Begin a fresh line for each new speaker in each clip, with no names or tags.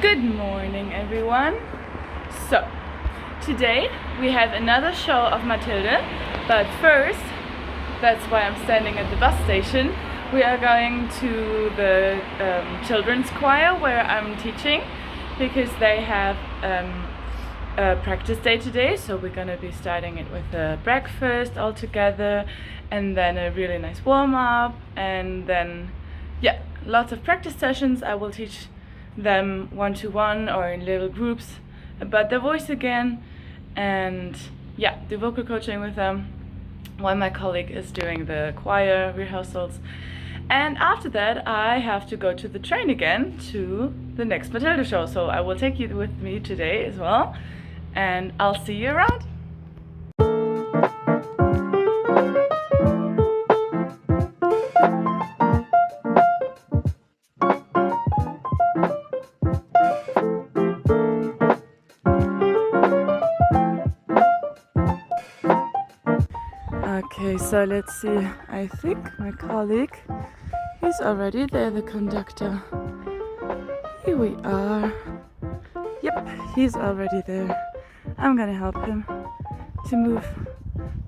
Good morning, everyone. So, today we have another show of Mathilde, but first, that's why I'm standing at the bus station. We are going to the children's choir where I'm teaching because they have a practice day today. So we're gonna be starting it with a breakfast all together, and then a really nice warm up, and then lots of practice sessions. I will teach them one-to-one or in little groups about their voice again, and do vocal coaching with them while my colleague is doing the choir rehearsals. And after that I have to go to the train again to the next Mathilde show, so I will take you with me today as well, and I'll see you around. Okay, so let's see. I think my colleague is already there, the conductor. Here we are. Yep, he's already there. I'm gonna help him to move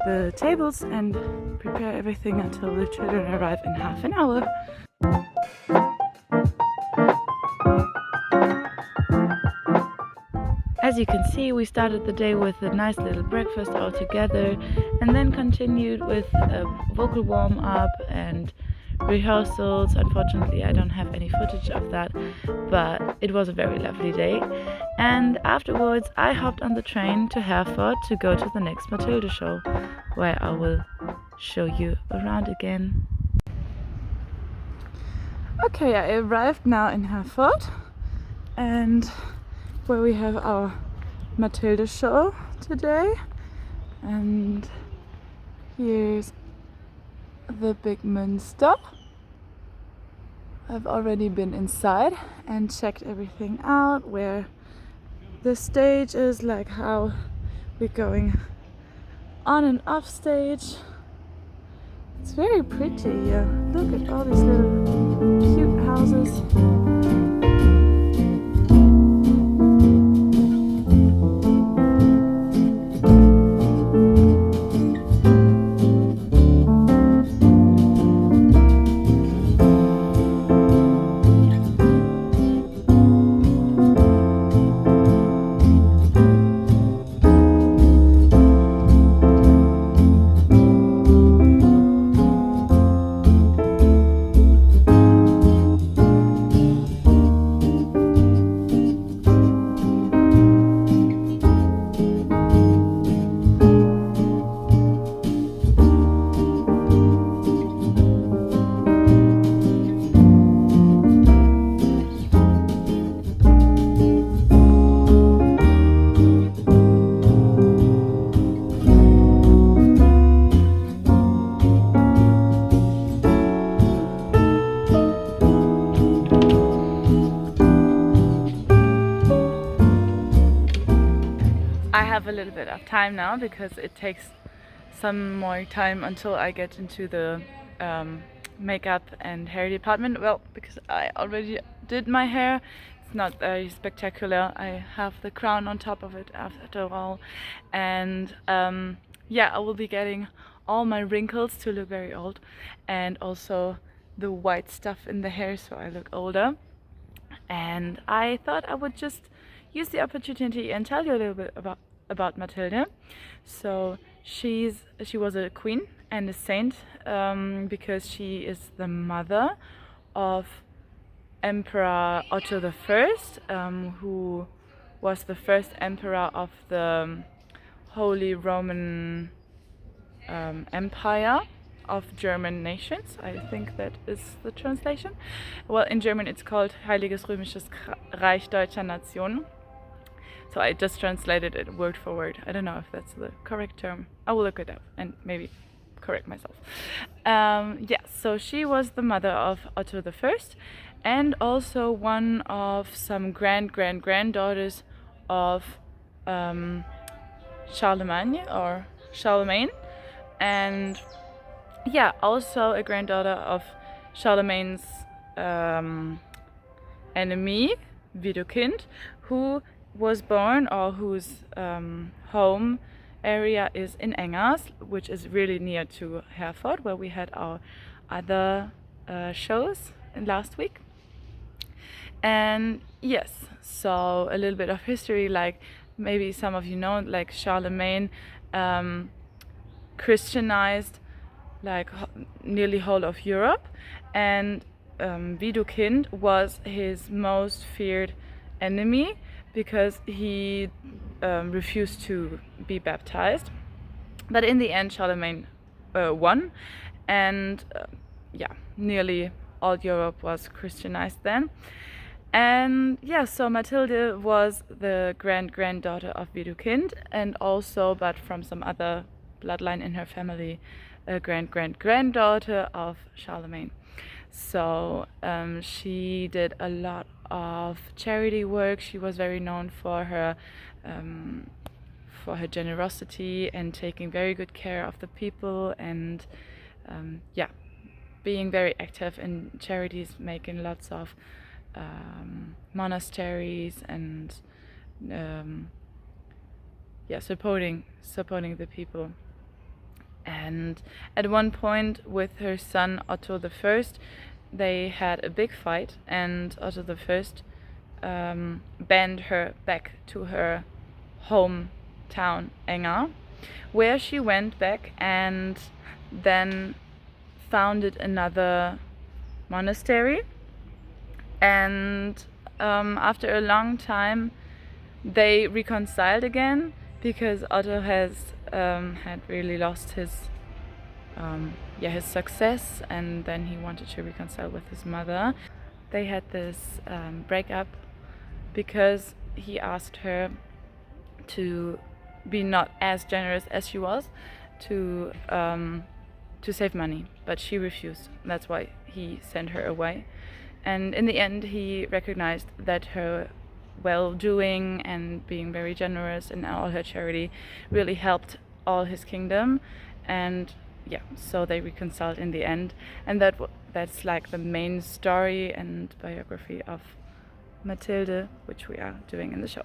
the tables and prepare everything until the children arrive in half an hour. As you can see, we started the day with a nice little breakfast all together, and then continued with a vocal warm-up and rehearsals. Unfortunately, I don't have any footage of that, but it was a very lovely day. And afterwards, I hopped on the train to Herford to go to the next Mathilde show, where I will show you around again. Okay, I arrived now in Herford, and where we have our Mathilde show today, and here's the big Münster. I've already been inside and checked everything out, where the stage is, like how we're going on and off stage. It's very pretty here. Look at all these little cute houses. I have a little bit of time now because it takes some more time until I get into the makeup and hair department. Well, because I already did my hair, it's not very spectacular. I have the crown on top of it after all, and I will be getting all my wrinkles to look very old, and also the white stuff in the hair so I look older. And I thought I would just use the opportunity and tell you a little bit about Mathilde. So she was a queen and a saint, because she is the mother of Emperor Otto I, who was the first emperor of the Holy Roman Empire of German nations. I think that is the translation. Well, in German it's called Heiliges Römisches Reich Deutscher Nation. So I just translated it word for word. I don't know if that's the correct term. I will look it up and maybe correct myself. So she was the mother of Otto I, and also one of some granddaughters of Charlemagne, and also a granddaughter of Charlemagne's enemy, Widukind, who was born, or whose home area is in Engers, which is really near to Herford, where we had our other shows last week. And yes, so a little bit of history, like maybe some of you know, like Charlemagne Christianized like nearly whole of Europe, and Widukind was his most feared enemy because he refused to be baptized. But in the end, Charlemagne won, and yeah, nearly all Europe was Christianized then. And yeah, so Matilde was the granddaughter of Widukind, and also, but from some other bloodline in her family, a granddaughter of Charlemagne. So she did a lot of charity work. She was very known for her generosity and taking very good care of the people, and yeah, being very active in charities, making lots of monasteries and yeah, supporting the people. And at one point with her son Otto I, they had a big fight, and Otto I banned her back to her hometown Enger, where she went back and then founded another monastery. And after a long time they reconciled again, because Otto has had really lost his success, and then he wanted to reconcile with his mother. They had this breakup because he asked her to be not as generous as she was, to save money, but she refused. That's why he sent her away. And in the end, he recognized that her well-doing and being very generous in all her charity really helped all his kingdom. And yeah, so they reconciled in the end. And that's like the main story and biography of Matilde, which we are doing in the show.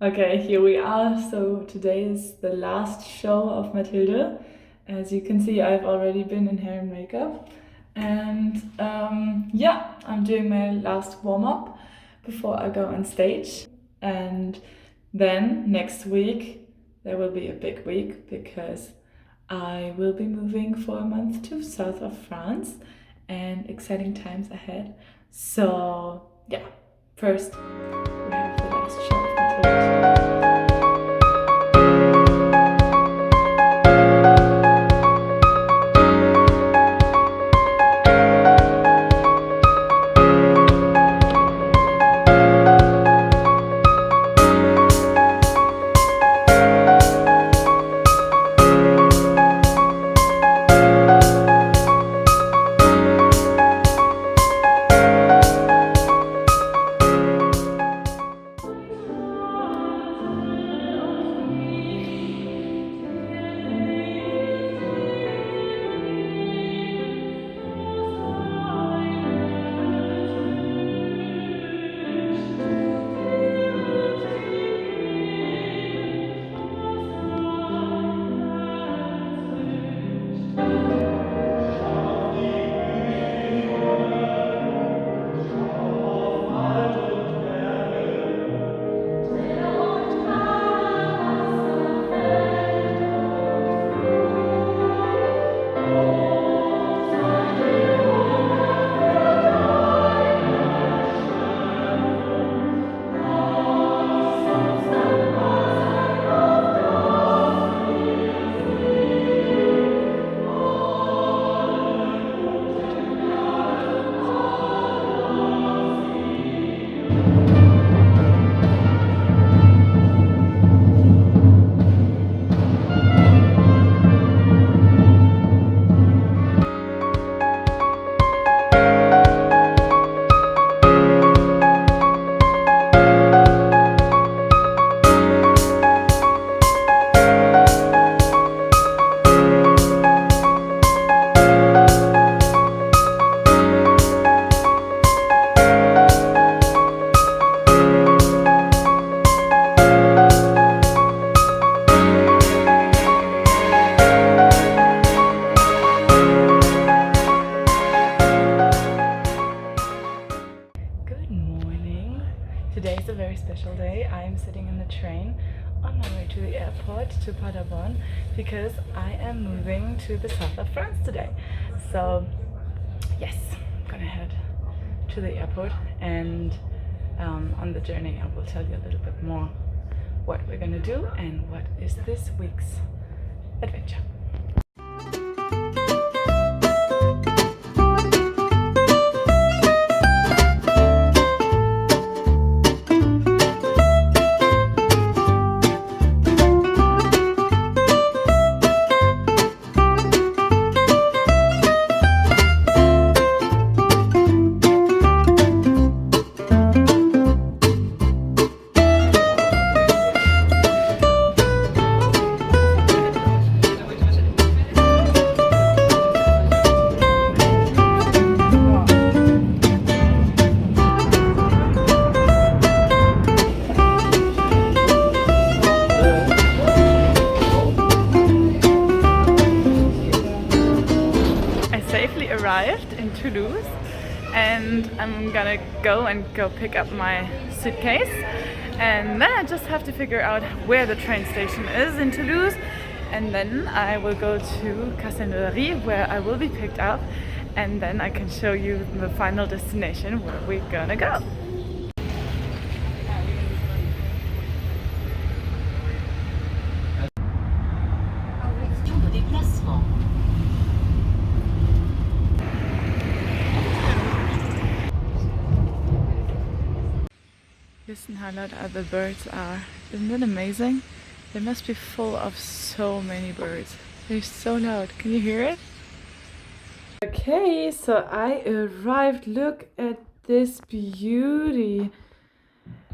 Okay, here we are. So today is the last show of Matilde. As you can see, I've already been in hair and makeup. And yeah, I'm doing my last warm-up before I go on stage. And then next week there will be a big week, because I will be moving for a month to south of France, and exciting times ahead. So yeah, first we have the last show of Matilde. Today is a very special day. I am sitting in the train on my way to the airport to Paderborn because I am moving to the south of France today. So yes, I'm gonna head to the airport, and on the journey I will tell you a little bit more what we're gonna do and what is this week's adventure. Arrived in Toulouse, and I'm gonna go pick up my suitcase, and then I just have to figure out where the train station is in Toulouse, and then I will go to Castelnaudary where I will be picked up, and then I can show you the final destination where we're gonna go. Listen how loud the birds are. Isn't it amazing? They must be full of so many birds. They're so loud. Can you hear it? Okay, so I arrived. Look at this beauty.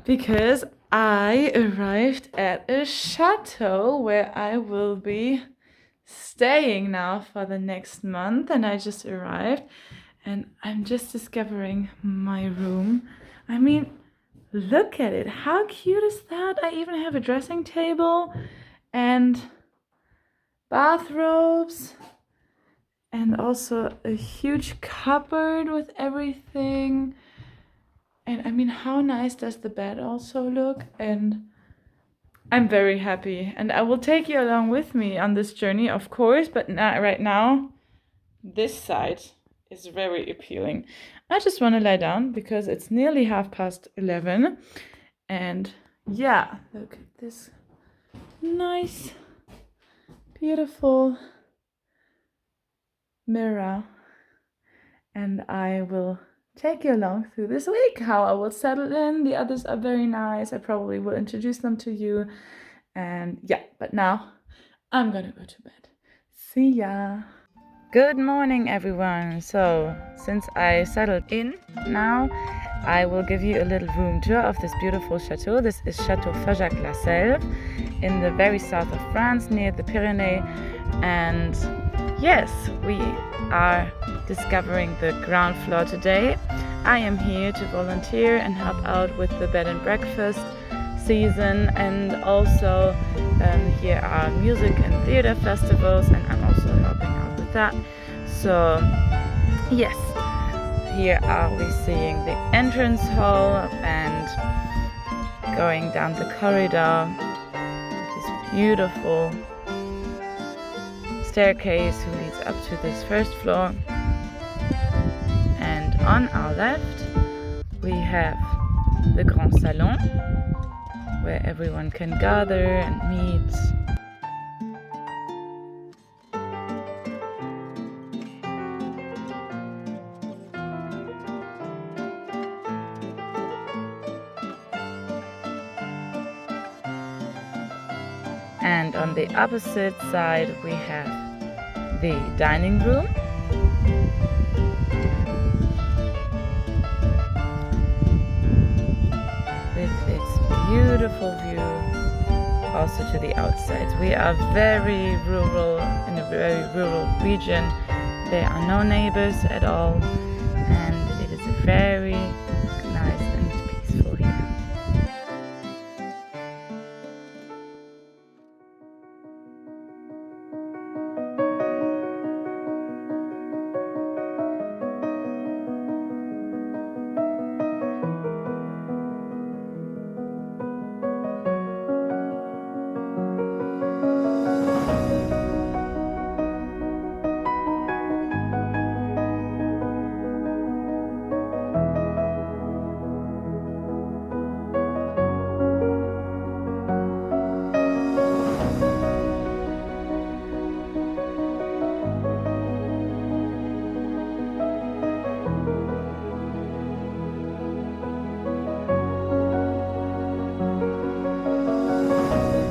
Because I arrived at a chateau where I will be staying now for the next month, and I just arrived and I'm just discovering my room. I mean, look at it. How cute is that? I even have a dressing table and bathrobes and also a huge cupboard with everything. And I mean, how nice does the bed also look? And I'm very happy. And I will take you along with me on this journey, of course, but not right now. This side is very appealing. I just want to lie down because it's nearly 11:30. And yeah, look at this nice, beautiful mirror. And I will take you along through this week, how I will settle in. The others are very nice. I probably will introduce them to you. And yeah, but now I'm gonna go to bed. See ya. Good morning, everyone. So since I settled in now, I will give you a little room tour of this beautiful chateau. This is Chateau Fajac-la-Selve in the very south of France near the Pyrenees. And yes, we are discovering the ground floor today. I am here to volunteer and help out with the bed and breakfast season, and also here are music and theater festivals, and I'm also helping out with that. So yes, here are we seeing the entrance hall and going down the corridor, this beautiful staircase who leads up to this first floor. And on our left we have the Grand Salon, where everyone can gather and meet. And on the opposite side we have the dining room. With its beautiful view also to the outside. We are very rural, in a very rural region. There are no neighbors at all, and it is very nice and peaceful here.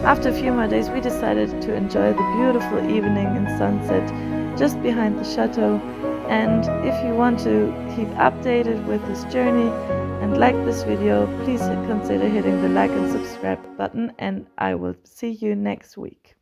After a few more days, we decided to enjoy the beautiful evening and sunset just behind the chateau. And if you want to keep updated with this journey and like this video, please consider hitting the like and subscribe button, and I will see you next week.